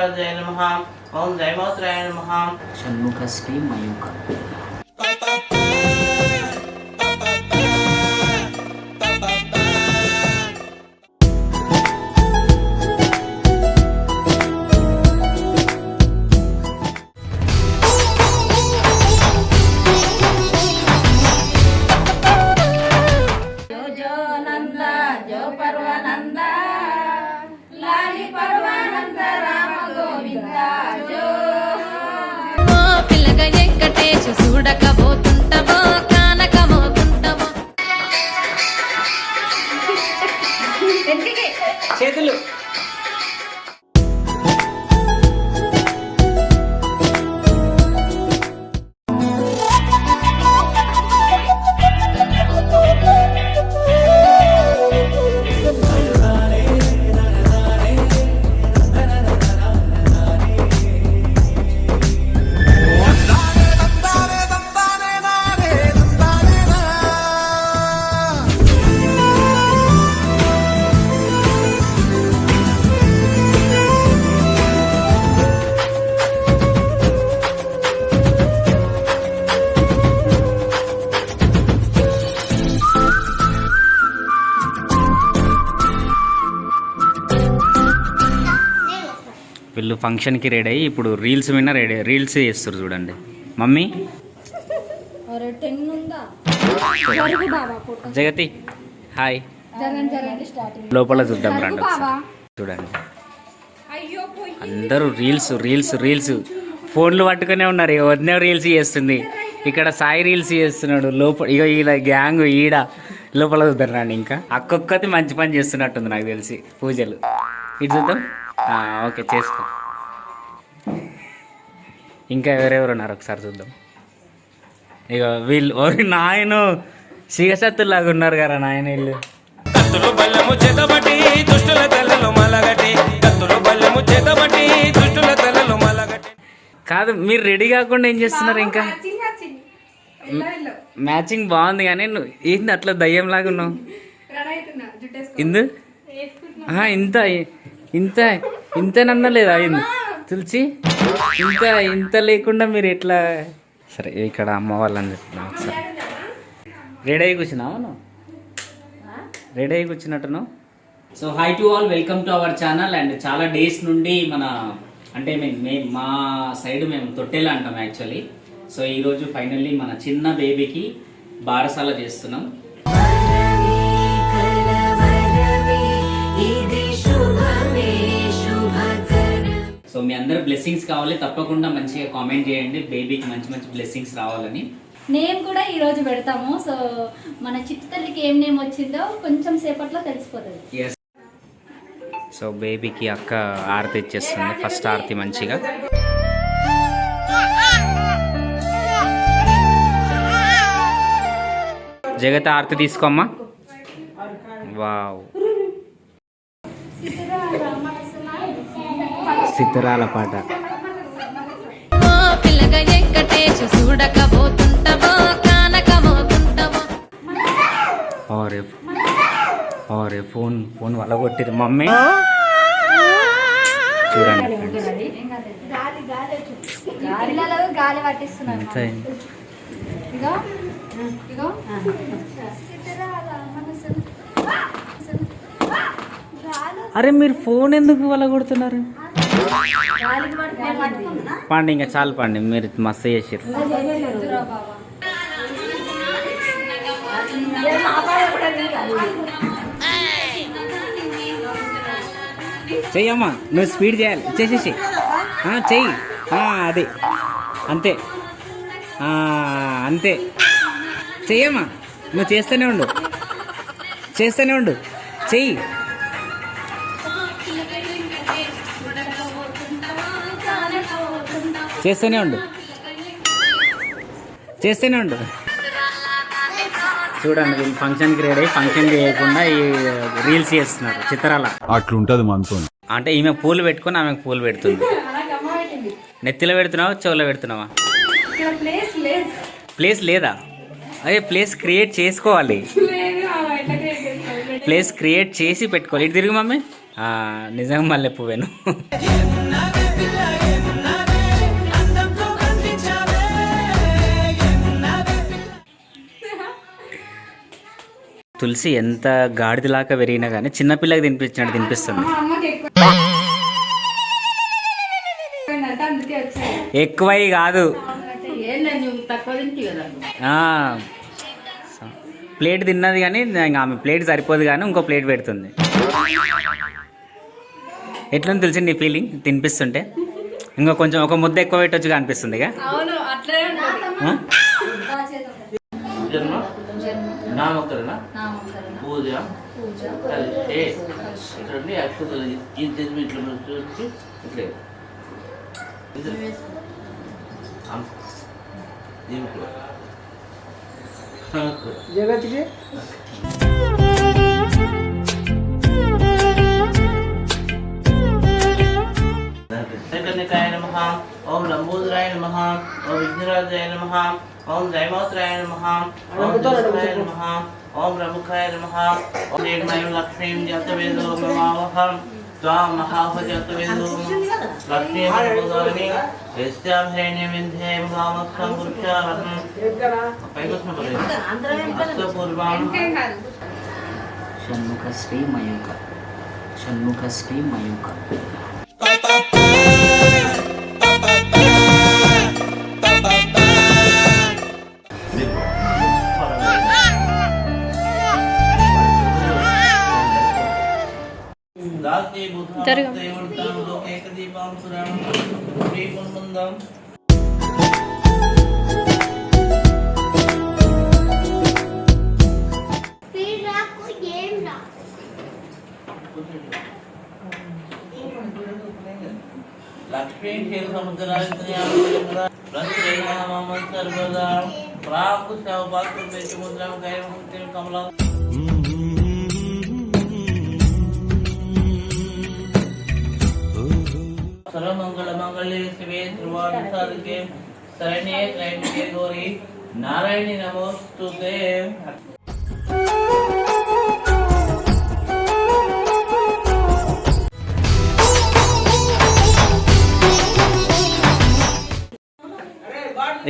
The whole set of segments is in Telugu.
वरदे नमः ओम जयमात्राय नमः షణ్ముఖ శ్రీ మయూక. చూడకపోతుంటవో కానకపోతుంటవో చేతులు వీళ్ళు ఫంక్షన్కి రెడీ అయ్యి ఇప్పుడు రీల్స్ విన్న రెడీ రీల్స్ చేస్తారు చూడండి. మమ్మీ జగతి హాయ్. లోపల చూద్దాం రండి ఒకసారి. చూడండి అందరూ రీల్స్ రీల్స్ రీల్స్ ఫోన్లు పట్టుకునే ఉన్నారు. ఇక వదిన రీల్స్ చేస్తుంది, ఇక్కడ సాయి రీల్స్ చేస్తున్నాడు. లోపల ఇక ఇలా గ్యాంగ్ ఈడ లోపల చూద్దాం రండి. ఇంకా అక్కొక్కటి మంచి పని చేస్తున్నట్టుంది నాకు తెలిసి పూజలు. ఇటు చూద్దాం. ఓకే చేసుకో. ఇంకా ఎవరెవరు ఉన్నారు ఒకసారి చూద్దాం. ఇక వీళ్ళు నాయన శిగసత్తులాగా ఉన్నారు కదా నాయన వీళ్ళు. కాదు మీరు రెడీ కాకుండా ఏం చేస్తున్నారు? ఇంకా మ్యాచింగ్ బాగుంది కానీ ఏంది అట్లా దయ్యంలాగా ఉన్నావు? ఇందు ఇంత ఇంత ఇంతనన్నా లేదా అయింది తులసి? ఇంత లేకుండా మీరు ఎట్లా? సరే ఇక్కడ అమ్మ వాళ్ళని చెప్తున్నా ఒకసారి. రెడీ అయ్యి కూర్చున్నావు నువ్వు? రెడీ అయ్యి కూర్చున్నట్టును. So hi to all, welcome to our channel. And చాలా డేస్ నుండి మన అంటే మేము మా సైడ్ మేము తొట్టెలా అంటాం యాక్చువల్లీ. సో ఈరోజు ఫైనల్లీ మన చిన్న బేబీకి బారసాల చేస్తున్నాం. సో మీ అందరు బ్లెస్సింగ్స్ కావాలి, తప్పకుండా మంచిగా కామెంట్ చేయండి. బేబీకి మంచి మంచి బ్లెస్సింగ్స్ రావాలని. నేమ్ కూడా ఈ రోజు పెడతాము. సో మన చిట్టు తల్లికి ఏం నేమ్ వచ్చిందో కొంచెం సేపట్లో తెలిసిపోతుంది. ఎస్. సో బేబీకి అక్క ఆరతి ఇచ్చేస్తుంది. ఫస్ట్ ఆరతి మంచిగా. జగత ఆరతి తీసుకోమ్మా. వావ్, సితరాల పాట. పిల్లగా ఎక్కటేసి చూడకపోతుంటవో కానకపోతుంటవో. అరే ఫోన్ వల్ల కొట్టిరు మమ్మీ. చూడండి గాలి పట్టిస్తున్నాను. అరే మీరు ఫోన్ ఎందుకు వల్ల కొడుతున్నారు? పండి ఇంకా చాలు పండి, మీరు మస్తు చేసారు. చెయ్యమ్మా, నువ్వు స్పీడ్ చేయాలి. చేసేసి చెయ్యి. అది అంతే అంతే. చెయ్యమ్మా, నువ్వు చేస్తూనే ఉండు చెయ్యి. చేస్తూనే ఉండు. చూడండి వీళ్ళు ఫంక్షన్కి రెడీ అయ్యి ఫంక్షన్ చేయకుండా ఈ రీల్స్ చేస్తున్నారు. చిత్రాల అట్లుంటది మనతో. అంటే ఈమె పూలు పెట్టుకొని ఆమెకు పూలు పెడుతుంది. నెత్తిలో పెడుతున్నావా చెవులో పెడుతున్నావా? ప్లేస్ లేదా? అదే ప్లేస్ క్రియేట్ చేసుకోవాలి. ప్లేస్ క్రియేట్ చేసి పెట్టుకోవాలి. ఇటు తిరిగి మమ్మీ. నిజంగా మళ్ళీ పువ్వేను. తులసి ఎంత గాడిదలాగా పెరిగినా కానీ చిన్నపిల్లకి తినిపించినట్టు తినిపిస్తుంది. ఎక్కువై కాదు, ప్లేట్ తిన్నది కానీ ఆమె ప్లేట్ సరిపోదు కానీ ఇంకో ప్లేట్ పెడుతుంది. ఎట్లుంది తెలిసి నీ ఫీలింగ్ తినిపిస్తుంటే? ఇంకా కొంచెం ఒక ముద్ద ఎక్కువ పెట్టొచ్చుగా అనిపిస్తుంది. నామకరణ పూజ కలిసి అక్షతలు ఇట్లా చూసి ఇట్లే జగత్కి नमः ओम लंबोदराय नमः ओम विघ्नराजाय नमः ओम जयमात्राय नमः ओम जयमात्राय नमः ओम प्रमुखाय नमः ओम निर्मय लक्ष्मीं जातवेदो ममावहं त्वां महाभजतवेदो लक्ष्मी मनोदारिणी यस्यां हैन्यविन्ध्ये ममावहं पुरुषावहं पैगस्म परे अस्तपूर्वां షణ్ముఖ శ్రీ మయూక, షణ్ముఖ శ్రీ మయూక. लक्ष्मी खेल समुद्राय सर्वदा प्राकुश मुद्रा कमला सर्वमंगल मंगले शिवे ध्रुवाणि साधके शरण्ये त्र्यंबके गौरी नारायणी नमोस्तुते.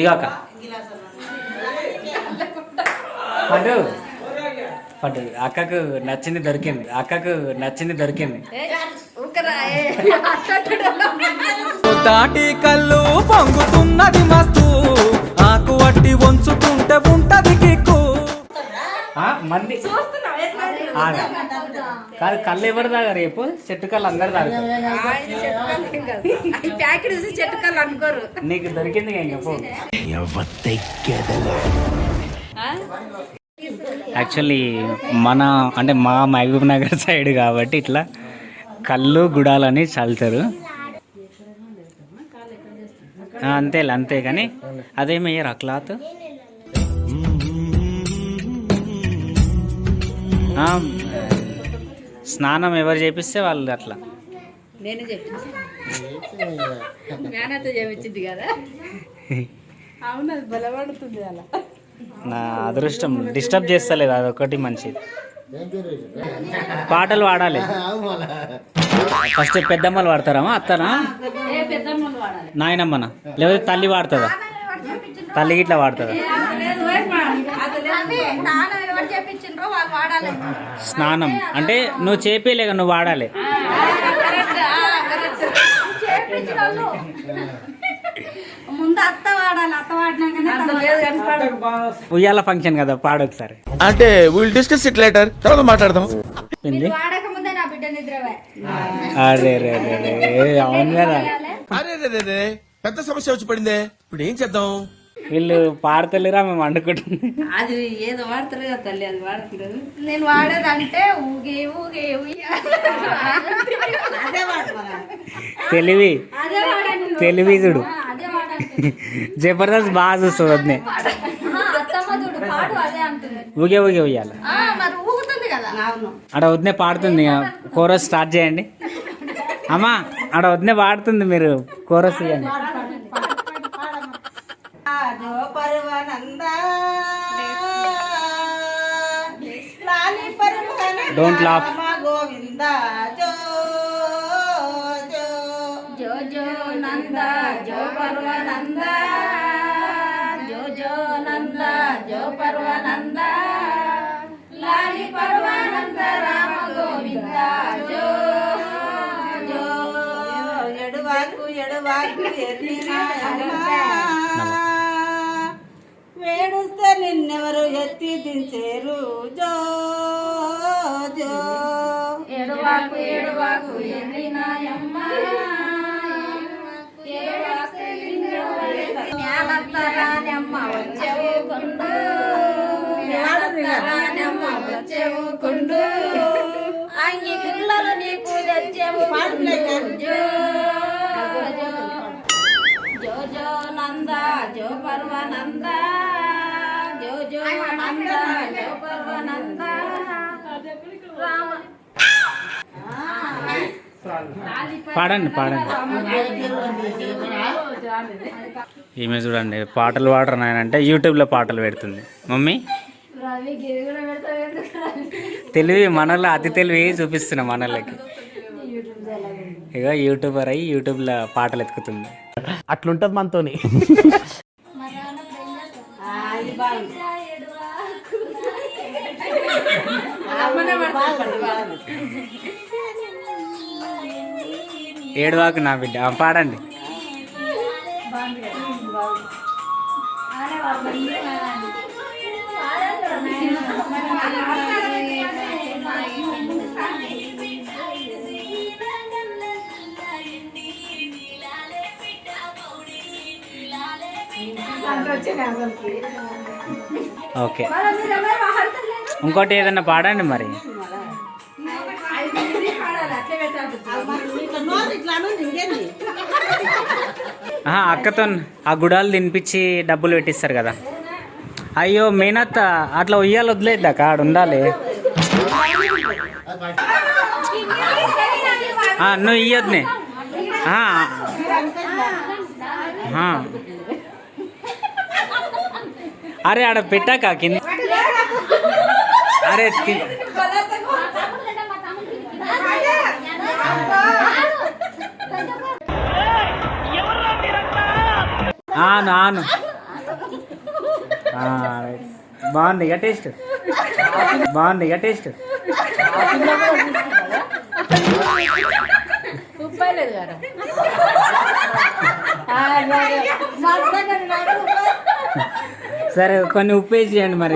ఇక పడు పడు, అక్కకు నచ్చింది దొరికింది, అక్కకు నచ్చింది దొరికింది. దాటి కళ్ళు పొంగుతున్నది మస్తు, ఆకు వట్టి వంచుతుంటే ఉంటది కిక్కు. మంది కాదు, కళ్ళు ఎవరు తాగారు రేపు? చెట్టు కళ్ళు అందరు తాగుతారు. చెట్టు కళ్ళు అనుకోరు. నీకు దొరికింది ఇంకా. యాక్చువల్లీ మన అంటే మా మహబూబ్ నగర్ సైడ్ కాబట్టి ఇట్లా కళ్ళు గుడాలని చల్లుతారు. అంతేలే, అంతే. కానీ అదేమయ్యారు ఆ క్లాత్. స్నానం ఎవరు చేపిస్తే వాళ్ళు అట్లా. నేను చెప్పించింది కదా. అవును, అది బలపడుతుంది అలా. నా అదృష్టం డిస్టర్బ్ చేస్తలేదు, అదొకటి మంచిది. పాటలు పాడాలి. ఫస్ట్ పెద్దమ్మలు వాడతారమ్మా, అత్తనా నాయనమ్మనా, లేకపోతే తల్లి వాడుతుందా? తల్లి గిట్లా వాడుతుందా? స్నానం అంటే నువ్వు చేపేలేక నువ్వు వాడాలి. ఉయ్యాల ఫంక్షన్ కదా, పాడు ఒకసారి. అంటే విల్ డిస్కస్ ఇట్ లేటర్, తర్వాత మాట్లాడదాం. అరే రే అవును కదా. అరే రే పెద్ద సమస్య వచ్చి పడిందే, ఇప్పుడు ఏం చేద్దాం? వీళ్ళు పాడతలేరా, మేము వండుకుంటుంది. అది ఏదో వాడతారు కదా తల్లి, అది వాడుతుంది. నేను వాడేదంటే ఊగే ఊగే తెలివి తెలివి చూడు. జబర్దస్త్ బాగా చూస్తుంది వద్దే. ఊగే ఊగే ఉయ్యాలి అక్కడ వద్దే పాడుతుంది. కోరస్ స్టార్ట్ చేయండి అమ్మా. అక్కడ వద్దే పాడుతుంది, మీరు కోరస్ ఇవ్వండి. Don't laugh. గోవిందా జో జో జో వేడుస్తే నిన్నెవరు ఎత్తి దించేరు జో జో ఏడువాకు ఏడువాకు ఎన్నినాయమ్మ జ్ఞానత్తరానమ్మ వచ్చేవు కొండు జ్ఞానత్తరానమ్మ వచ్చేవు కొండు అంగి పిల్లలు నీకు తెచ్చేవు జో జో జో నంద జో పర్వనంద జో జో నంద జో పర్వనంద రామ పాడండి ఈమె చూడండి పాటలు పాడరు నాయనంటే యూట్యూబ్లో పాటలు పెడుతుంది. మమ్మీ తెలివి మనలో అతి తెలివి చూపిస్తున్నా మనలకి. ఇక యూట్యూబర్ అయ్యి యూట్యూబ్లో పాటలు ఎత్తుకుతుంది. అట్లుంటది మనతోని. ఏడువాకు నా బిడ్డ పాడండి. ఓకే, ఇంకోటి ఏదన్నా పాడండి మరి. అక్కతో ఆ గుడాలు తినిపించి డబ్బులు పెట్టిస్తారు కదా. అయ్యో మేనత్త అట్లా ఉయ్యాలి వదిలేద్దాక ఆడ ఉండాలి. నువ్వు ఇయ్యొద్దునే. అరే ఆడ పెట్టాక కింద. అరే నాను బాగుంది ఇక టేస్ట్. బాగుంది ఇక టేస్ట్. సరే కొన్ని ఉప్పు వేసి చేయండి మరి.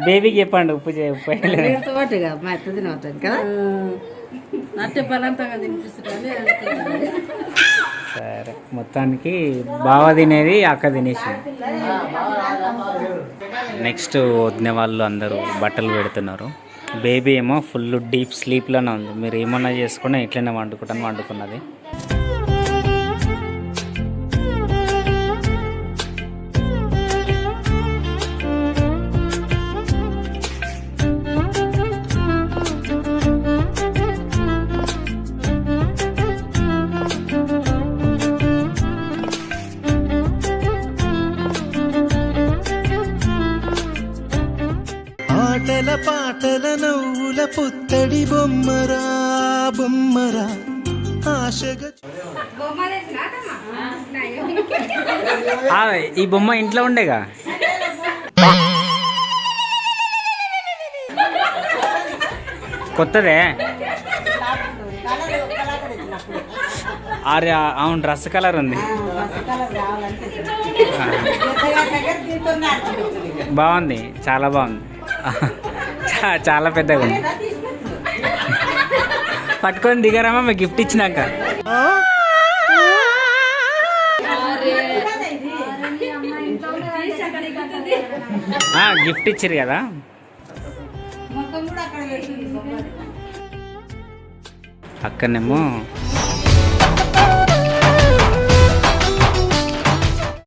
బేబీకి చెప్పండి ఉప్పు ఉప్పు కదా నట్టే బలంతంగా తినిపిస్తుంది. సరే మొత్తానికి బావ తినేది అక్క తినేసి. నెక్స్ట్ వదిన వాళ్ళు అందరూ బట్టలు పెడుతున్నారు. బేబీ ఏమో ఫుల్ డీప్ స్లీప్లోనే ఉంది. మీరు ఏమన్నా చేసుకున్నా ఇట్లనే వండుకున్నది. ఆటల పాటల నవ్వుల పుత్తడి బొమ్మరా బొమ్మరా ఆశగా. ఈ బొమ్మ ఇంట్లో ఉండేగా. కొత్తదే. అరే అవును డ్రెస్ కలర్ ఉంది. బాగుంది, చాలా బాగుంది. చాలా పెద్దగా ఉంది. పట్టుకొని దిగారమ్మా మీకు గిఫ్ట్ ఇచ్చినాక. గిఫ్ట్ ఇచ్చారు కదా. అక్కడనేమో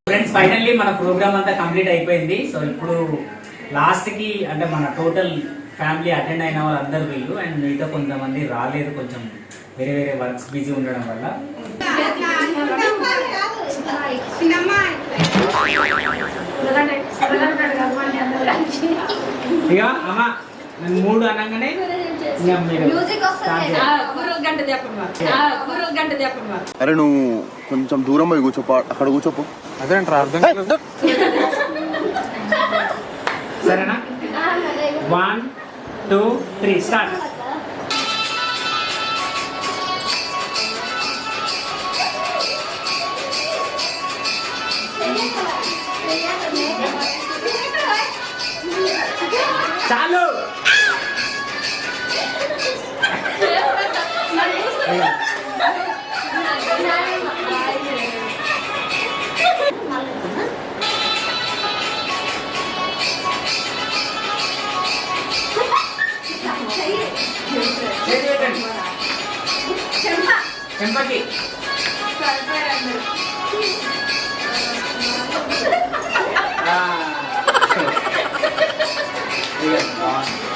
ఫ్రెండ్స్ ఫైనల్లీ మన ప్రోగ్రామ్ అంతా కంప్లీట్ అయిపోయింది. సో ఇప్పుడు లాస్ట్కి అంటే మన టోటల్ ఫ్యామిలీ అటెండ్ అయిన వాళ్ళందరూ వీళ్ళు అండ్ మిగతా కొంతమంది రాలేదు, కొంచెం వేరే వేరే వర్క్స్ బిజీ ఉండడం వల్ల. ఇక అమ్మ నేను 3 అనగానే అరే నువ్వు కొంచెం దూరం పోయి కూర్చోపో, అక్కడ కూర్చోపో. అదేంట్రా అర్థం. సరేనా? 1 2 3 స్టార్ట్. చాలు చెంపకి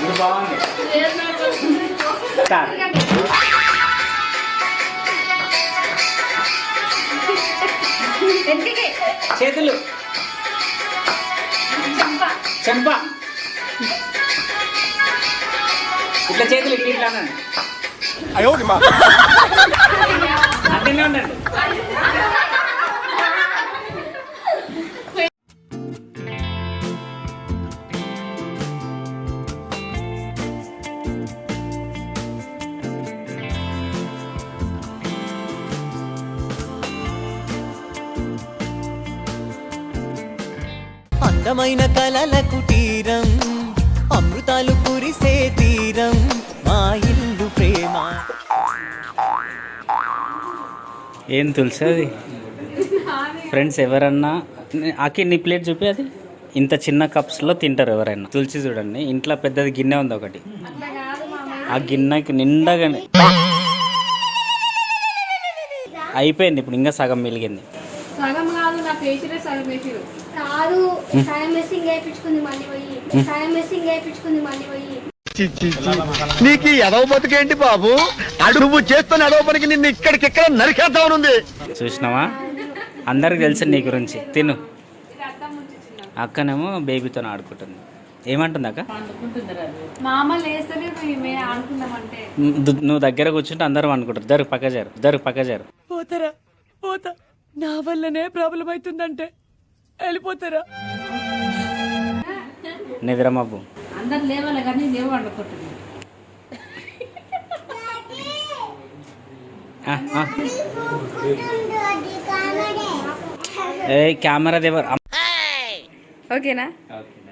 ఇది బాగుంది స్టార్ట్. చేతులు చెంప ఇట్లా చేతులు ఇట్లా ఇట్లా అనండి. అట్లనే ఉండండి. అందమైన కలల కుటీరం అమృతాలు కురిసే తీరం మా ఇల్లు ప్రేమ. ఏం తులసి అది ఫ్రెండ్స్ ఎవరన్నా ఆకి నీ ప్లేట్ చూపి అది ఇంత చిన్న కప్స్లో తింటారు ఎవరైనా. తులసి చూడండి ఇంట్లో పెద్దది గిన్నె ఉంది ఒకటి, ఆ గిన్నెకి నిండగానే అయిపోయింది. ఇప్పుడు ఇంకా సగం మిలిగింది. సగం కాదు నా ఫేషియల్ సగం వేసిరు కాదు సాయం మెస్సింగ్ వేయించుకుంది మళ్ళీ పోయి సాయం మెస్సింగ్ వేయించుకుంది మళ్ళీ పోయి. నీకు ఎదవ బతుకేంటి బాబు? అడుగు చేస్తున్న ఎదవ పనికి నిన్ను ఇక్కడికిక్కడ నరికేద్దామనుంది. చూసినావా, అందరికి తెలుసు నీ గురించి. తిను. అక్కనేమో బేబీతో ఆడుకుంటుంది. ఏమంటుంది అక్క? మా అమ్మ లేస్తేనే మేము ఆడుకుందామంటే నువ్వు దగ్గర కూర్చుంటే అందరూ అనుకుంటారు దరు పక్క జారు. పోతారా పోతా, నా వల్లనే ప్రాబ్లం అవుతుందంటే వెళ్ళిపోతారా. నిద్రమబ్బు అందరు లేవాలి కానీ లేవు వండుకుంటున్నాను. ఏ కెమెరా దేవర్. ఓకేనా? ఓకే.